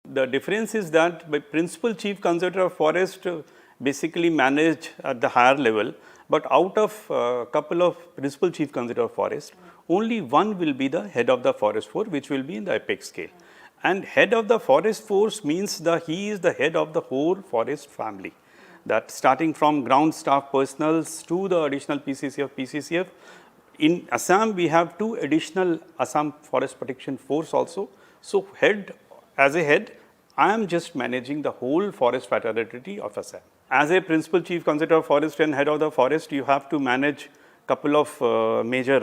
The difference is that by principal chief conservator of forest basically manage at the higher level, but out of a couple of principal chief conservator of forest, only one will be the head of the forest force, which will be in the apex scale. And head of the forest force means he is the head of the whole forest family. That starting from ground staff personals to the additional PCCF. In Assam, we have 2 additional Assam Forest Protection Force also. So, as a head, I am just managing the whole forest fraternity of Assam. As a principal chief conservator of forest and head of the forest, you have to manage couple of major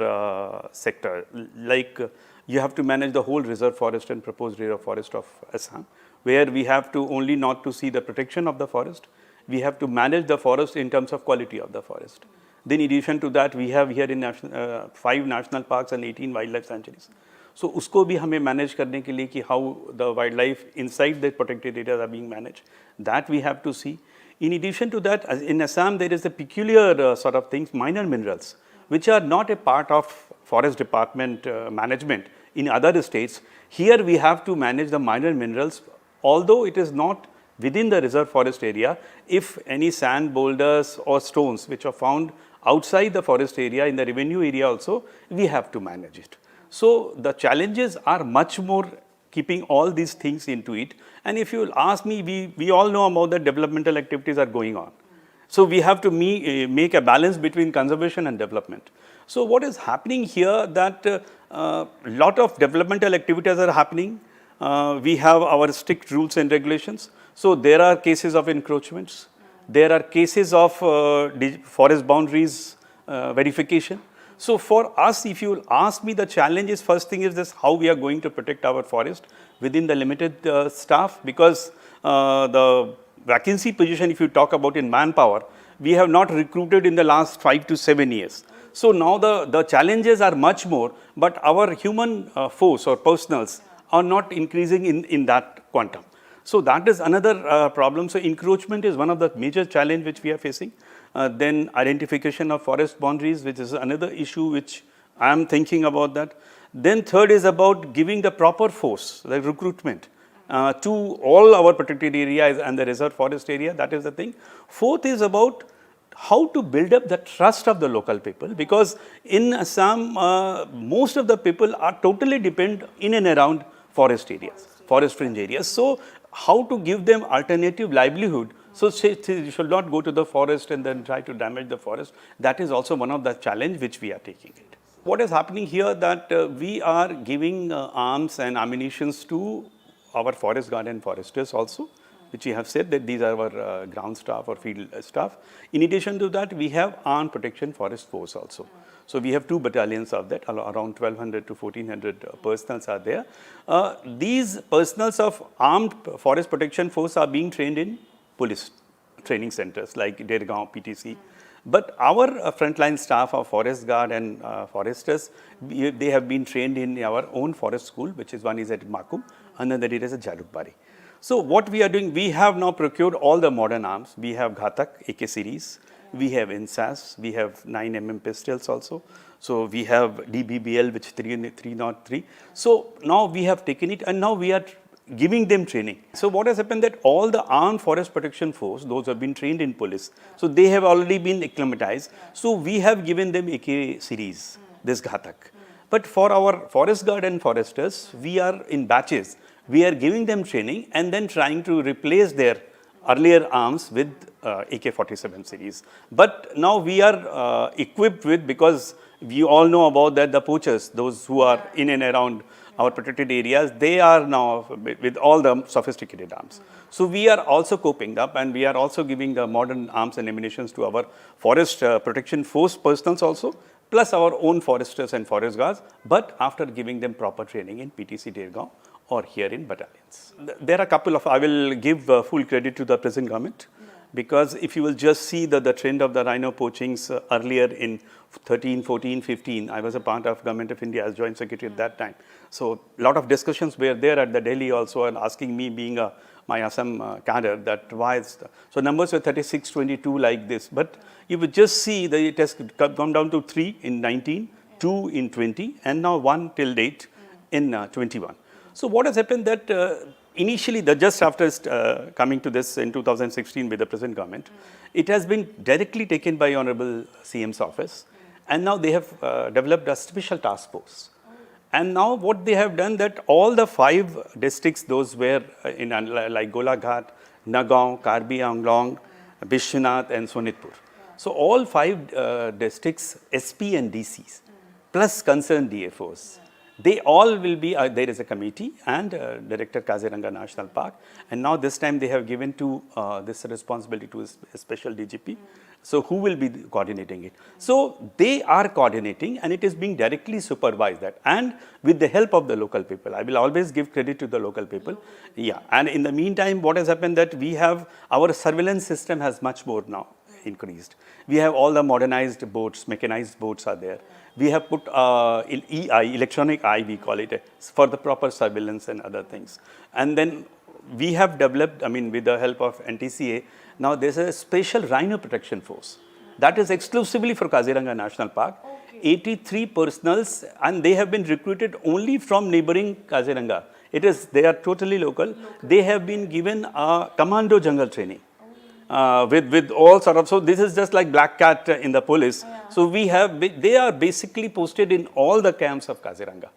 sector, like you have to manage the whole reserve forest and proposed reserve forest of Assam, where we have to only not to see the protection of the forest, we have to manage the forest in terms of quality of the forest. Then in addition to that, we have here in 5 national parks and 18 wildlife sanctuaries. So usko bhi hame manage karne ke liye ki how the wildlife inside the protected areas are being managed, that we have to see. In addition to that, in Assam there is a peculiar sort of things, minor minerals, which are not a part of forest department management in other states. Here we have to manage the minor minerals, although it is not within the reserve forest area. If any sand boulders or stones which are found outside the forest area, in the revenue area also, we have to manage it. So the challenges are much more keeping all these things into it. And if you will ask me, we all know about the developmental activities are going on. So we have to make a balance between conservation and development. So what is happening here, that lot of developmental activities are happening. We have our strict rules and regulations. So there are cases of encroachments. There are cases of forest boundaries verification. So for us, if you will ask me, the challenge is, first thing is this, how we are going to protect our forest within the limited staff, because the vacancy position, if you talk about in manpower, we have not recruited in the last 5 to 7 years. So now the challenges are much more, but our human force or personals are not increasing in that quantum. So that is another problem. So encroachment is one of the major challenge which we are facing. Then identification of forest boundaries, which is another issue which I am thinking about that. Then third is about giving the proper force, the recruitment to all our protected areas and the reserve forest area. That is the thing. Fourth is about how to build up the trust of the local people, because in Assam, most of the people are totally dependent in and around forest areas, forest fringe areas. So how to give them alternative livelihood, so you should not go to the forest and then try to damage the forest. That is also one of the challenge which we are taking it. What is happening here, that we are giving arms and ammunitions to our forest guard and foresters also, which we have said that these are our ground staff or field staff. In addition to that, we have armed protection forest force also. So we have 2 battalions of that, around 1200 to 1400 personals are there. These personals of armed forest protection force are being trained in police training centers like Dergaon, PTC. But our frontline staff of forest guard and foresters, they have been trained in our own forest school, which is one is at Makum, another is at Jalukbari. So what we are doing, we have now procured all the modern arms. We have Ghatak AK series, we have INSAS, we have 9mm pistols also. So we have DBBL, which 303. So now we have taken it and now we are giving them training. So what has happened, that all the armed forest protection force, those who have been trained in police, so they have already been acclimatized. So we have given them AK series, this Ghatak. But for our forest guard and foresters, we are in batches. We are giving them training and then trying to replace their earlier arms with AK-47 series. But now we are equipped with, because we all know about that the poachers, those who are in and around our protected areas, they are now with all the sophisticated arms. So we are also coping up and we are also giving the modern arms and ammunitions to our forest protection force personals also, plus our own foresters and forest guards, but after giving them proper training in PTC Dergaon or here in battalions. There are a couple of, I will give full credit to the present government, because if you will just see the trend of the rhino poachings earlier in 13, 14, 15, I was a part of Government of India as Joint Secretary at that time. So a lot of discussions were there at the Delhi also, and asking me, being my Assam cadre, that why is so numbers were 36, 22 like this, but you would just see that it has come down to 3 in 19, 2 in 20, and now 1 till date in 21. So what has happened, that initially, just after coming to this in 2016 with the present government, it has been directly taken by Honorable CM's office, and now they have developed a special task force. And now what they have done, that all the 5 districts, those were in like Golaghat, Nagaon, Karbi Anglong, Bishwanath and Sonitpur. So all 5 districts, SP and DCs, plus concerned DFOs, they all will be, there is a committee and Director Kaziranga National Park, and now this time they have given to this responsibility to a special DGP. So who will be coordinating it? So they are coordinating, and it is being directly supervised, that, and with the help of the local people. I will always give credit to the local people. Yeah, and in the meantime, what has happened, that we have, our surveillance system has much more now increased. We have all the modernized boats, mechanized boats are there. We have put EI, electronic eye, we call it, for the proper surveillance and other things. And then we have developed, I mean, with the help of NTCA, now there's a special rhino protection force that is exclusively for Kaziranga National Park. Okay. 83 personals, and they have been recruited only from neighboring Kaziranga. They are totally local. They have been given a commando jungle training. With all sort of, so this is just like black cat in the police. Yeah. So they are basically posted in all the camps of Kaziranga.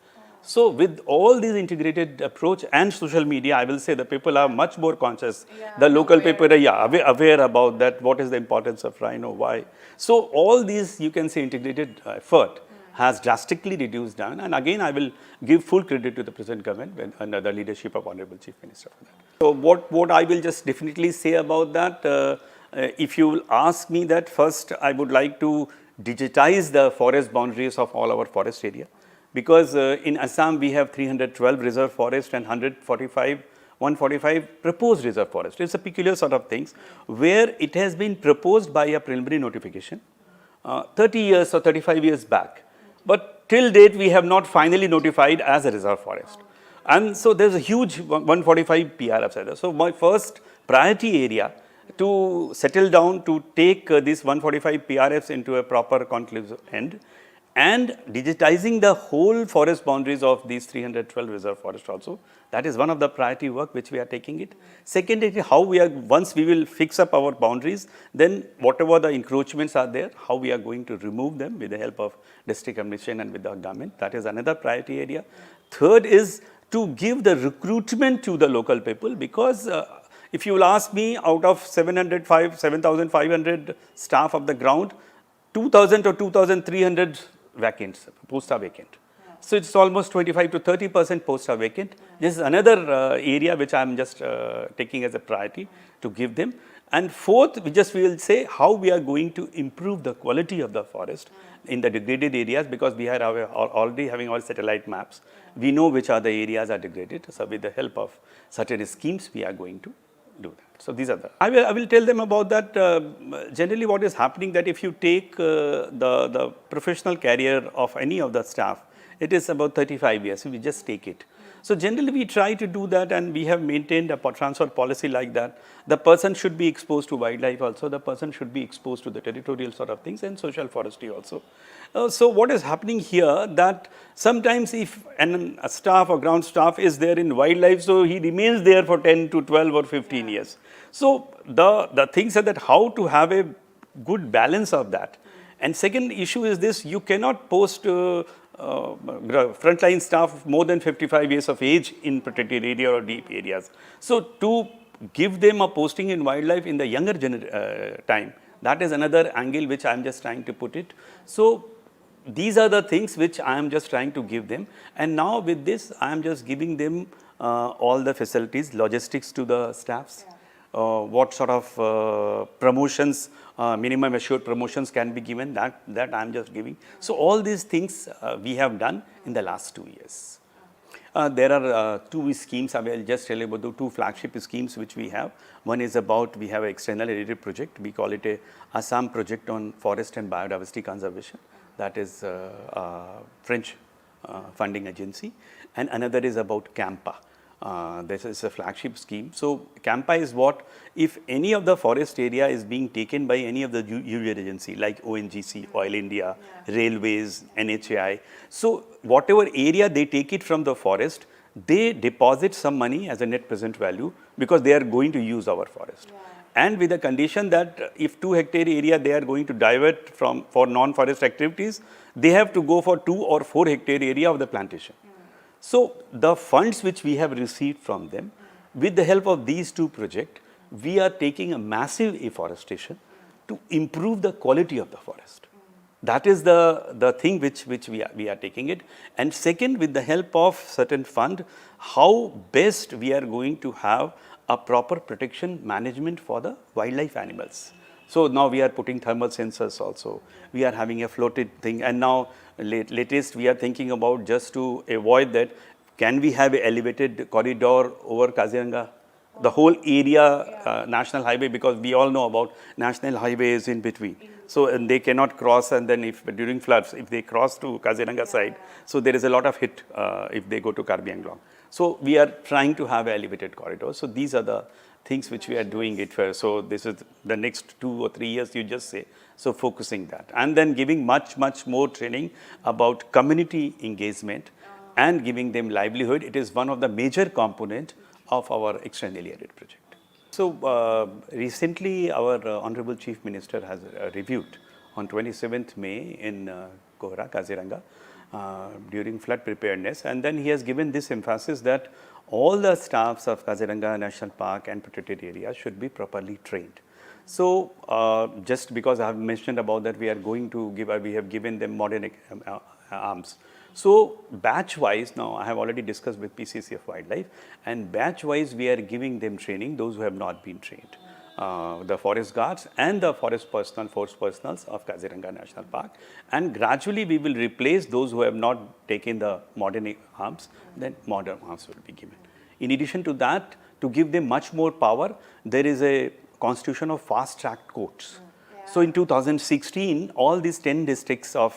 So with all these integrated approach and social media, I will say the people are much more conscious. Yeah, the local people are aware about that, what is the importance of rhino, why. So all these, you can say, integrated effort has drastically reduced down. And again, I will give full credit to the present government under the leadership of Honorable Chief Minister for that. So what I will just definitely say about that, if you will ask me that, first I would like to digitize the forest boundaries of all our forest area. Because in Assam we have 312 reserve forest and 145 proposed reserve forest. It's a peculiar sort of things where it has been proposed by a preliminary notification 30 years or 35 years back. But till date we have not finally notified as a reserve forest. And so there's a huge 145 PRFs. So my first priority area to settle down to take these 145 PRFs into a proper conclusive end, and digitizing the whole forest boundaries of these 312 reserve forests also. That is one of the priority work which we are taking it. Second is how we are, once we will fix up our boundaries, then whatever the encroachments are there, how we are going to remove them with the help of district administration and with the government. That is another priority area. Third is to give the recruitment to the local people, because if you will ask me, out of 7,500 staff of the ground, 2,000 or 2,300 vacants, posts are vacant. Yeah. So it's almost 25 to 30% posts are vacant. Yeah. This is another area which I am just taking as a priority to give them. And fourth, we will say how we are going to improve the quality of the forest in the degraded areas, because we are already having all satellite maps. We know which are the areas are degraded. So with the help of certain schemes, we are going to do that. So these are the, I will tell them about that. Generally what is happening, that if you take the professional career of any of the staff, it is about 35 years, so we just take it. So generally we try to do that, and we have maintained a transfer policy like that. The person should be exposed to wildlife also, the person should be exposed to the territorial sort of things and social forestry also. So what is happening here, that sometimes if a staff or ground staff is there in wildlife, so he remains there for 10 to 12 or 15 years. So the things are that how to have a good balance of that. And second issue is this, you cannot post frontline staff more than 55 years of age in protected area or deep areas. So to give them a posting in wildlife in the younger time, that is another angle which I am just trying to put it. So these are the things which I am just trying to give them. And now with this, I am just giving them all the facilities, logistics to the staffs. What sort of promotions, minimum assured promotions can be given, that I am just giving. So all these things we have done in the last 2 years. There are 2 schemes. I will just tell you about the 2 flagship schemes which we have. One is about, we have an external aid project. We call it a Assam project on forest and biodiversity conservation. That is French funding agency. And another is about CAMPA. This is a flagship scheme. So CAMPA is what, if any of the forest area is being taken by any of the usual agency like ONGC, Oil India, Railways, NHAI. So whatever area they take it from the forest, they deposit some money as a net present value because they are going to use our forest. And with the condition that if 2 hectare area they are going to divert from for non-forest activities, they have to go for 2 or 4 hectare area of the plantation. So the funds which we have received from them, with the help of these 2 projects, we are taking a massive afforestation to improve the quality of the forest. That is the thing which we are taking it. And second, with the help of certain fund, how best we are going to have a proper protection management for the wildlife animals. So now we are putting thermal sensors also. We are having a floated thing, and now latest we are thinking about, just to avoid that, can we have an elevated corridor over Kaziranga? The whole area, national highway, because we all know about national highway is in between. So and they cannot cross, and then if during floods, if they cross to Kaziranga side, so there is a lot of hit if they go to Karbi Anglong. So we are trying to have an elevated corridor. So these are the things which we are doing it for. So this is the next 2 or 3 years, you just say. So focusing that, and then giving much more training about community engagement and giving them livelihood. It is one of the major component of our externally added project. So recently our Honorable Chief Minister has reviewed on 27th May in Kohra, Kaziranga, during flood preparedness, and then he has given this emphasis that all the staffs of Kaziranga National Park and protected areas should be properly trained. So just because I have mentioned about that, we are going to give, we have given them modern arms. So batch wise, now I have already discussed with PCC of Wildlife, and batch wise we are giving them training, those who have not been trained. The forest guards and the forest personals of Kaziranga National Park, and gradually we will replace those who have not taken the modern arms, then modern arms will be given. In addition to that, to give them much more power, there is a constitution of fast track courts. So in 2016, all these 10 districts of,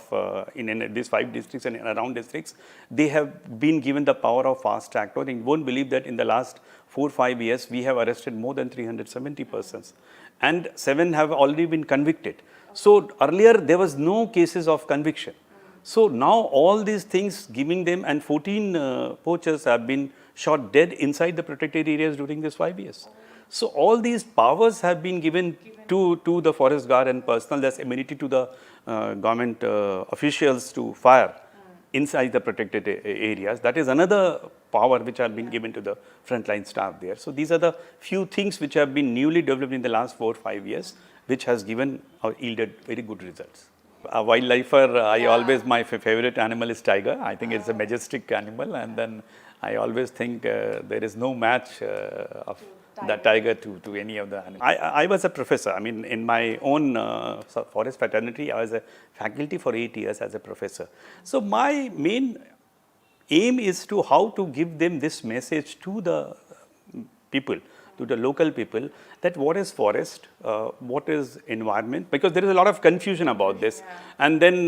in these 5 districts and around districts, they have been given the power of fast track court. And you won't believe that in the last 4 or 5 years, we have arrested more than 370 persons, and 7 have already been convicted. So earlier there was no cases of conviction. So now all these things giving them, and 14 poachers have been shot dead inside the protected areas during these 5 years. So all these powers have been given to the forest guard and personnel, that's amenity to the government officials to fire inside the protected areas. That is another power which have been given to the frontline staff there. So these are the few things which have been newly developed in the last 4 or 5 years, which has given or yielded very good results. A wildlifer, I always, my favorite animal is tiger. I think it's a majestic animal, and then I always think there is no match of the tiger to any of the animals. I was a professor. I mean, in my own forest fraternity, I was a faculty for 8 years as a professor. So my main aim is to how to give them this message to the people, to the local people, that what is forest, what is environment, because there is a lot of confusion about this. And then,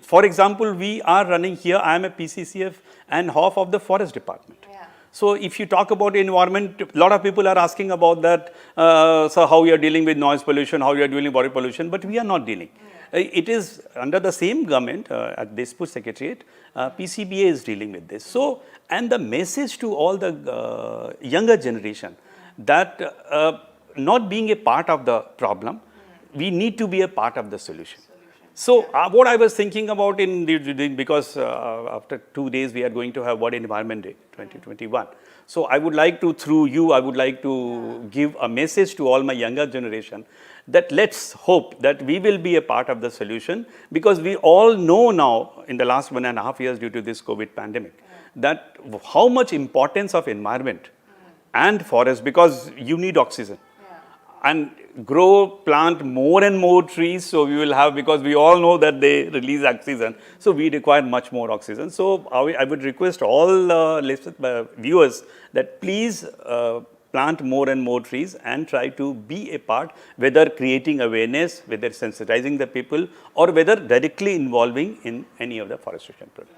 for example, we are running here, I am a PCCF and half of the forest department. So if you talk about environment, a lot of people are asking about that, so how you are dealing with noise pollution, how you are dealing with water pollution, but we are not dealing. It is under the same government, at Dispute Secretariat, PCBA is dealing with this. So, and the message to all the younger generation, that not being a part of the problem, we need to be a part of the solution. So what I was thinking about because after 2 days we are going to have World Environment Day 2021. So I would like to, through you, I would like to give a message to all my younger generation, that let's hope that we will be a part of the solution, because we all know now in the last 1.5 years due to this COVID pandemic, that how much importance of environment and forest, because you need oxygen. And plant more and more trees, so we will have, because we all know that they release oxygen, so we require much more oxygen. So I would request all viewers that please plant more and more trees and try to be a part, whether creating awareness, whether sensitizing the people, or whether directly involving in any of the forestation projects.